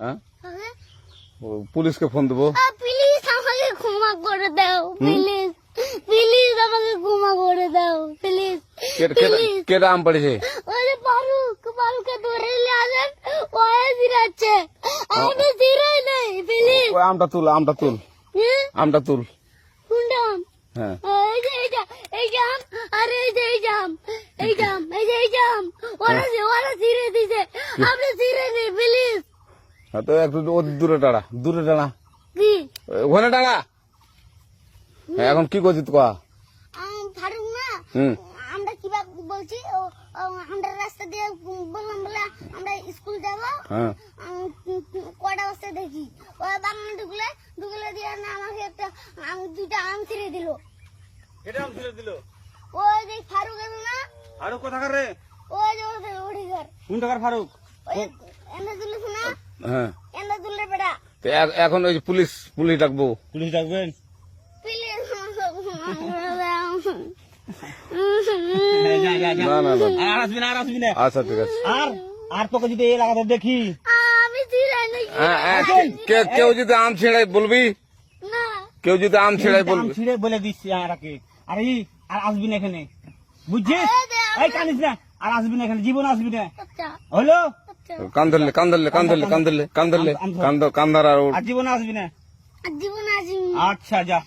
হ্যাঁ আগে পুলিশকে ফোন দেবো। প্লিজ আমাকে ক্ষমা করে দাও, প্লিজ প্লিজ আমাকে ক্ষমা করে দাও, প্লিজ প্লিজ। কেটা আম পড়েছে? ওরে ফারুককে ধরে নিয়ে আসেন, ও জিরাচ্ছে, আমি জিরাই নাই, প্লিজ। ওই আমটা তুল, আমটা তুল, আমটা তুল। কোনটা আম? হ্যাঁ এই যে এই যে আম, আর এই যে এই যে আম, এই যে আম, এই যে এই যে আম, ওরা জিরে দিছে, আপনি জিরে নেই, প্লিজ। হ্যাঁ, তো একটু দূরে টাড়া, দূরে টাড়া, কি ওখানে টাড়া। হ্যাঁ, এখন কি করছিস কয়া? ফারুক না, হুম আমরা কিভাবে বলছি, আমরা রাস্তা দিয়ে বললাম বলে আমরা স্কুল যাব, হ্যাঁ কটা বস্তা দেখি, ওই বাগানে ঢুকলে দিয়ে না আমাকে একটা দুইটা আম ছিঁড়ে দিল। এটা আম ছিঁড়ে দিল? ওই যে ফারুক এলো না, ফারুক কোথাকার রে? ওই যে ওঠে ঘর, কোন টাকার ফারুক? ওই এনে তুলিস না, হ্যাঁ। এনে তুললে বেটা, তো এখন ওই যে পুলিশ ডাকবো। পুলিশ ডাকবেন? প্লিজ না না না, আর আসবি না, আর আসবি না। আচ্ছা ঠিক আছে। আর তোকে যদি এই এলাকাতে দেখি, আমি ছিঁড়াই নাকি কেউ যদি আম ছিঁড়াই বলবি, না, কেউ যদি আম ছিঁড়াই আম বলবি। ছিঁড়ে বলে দিচ্ছি আরাকে, আর আসবি না এখানে, বুঝছিস? এই কানিস না, আর আসবি না এখানে, জীবন আসবি না, আচ্ছা হলো? আচ্ছা, কান্দার আর আর জীবন আসবি না। জীবন আসি। আচ্ছা যা।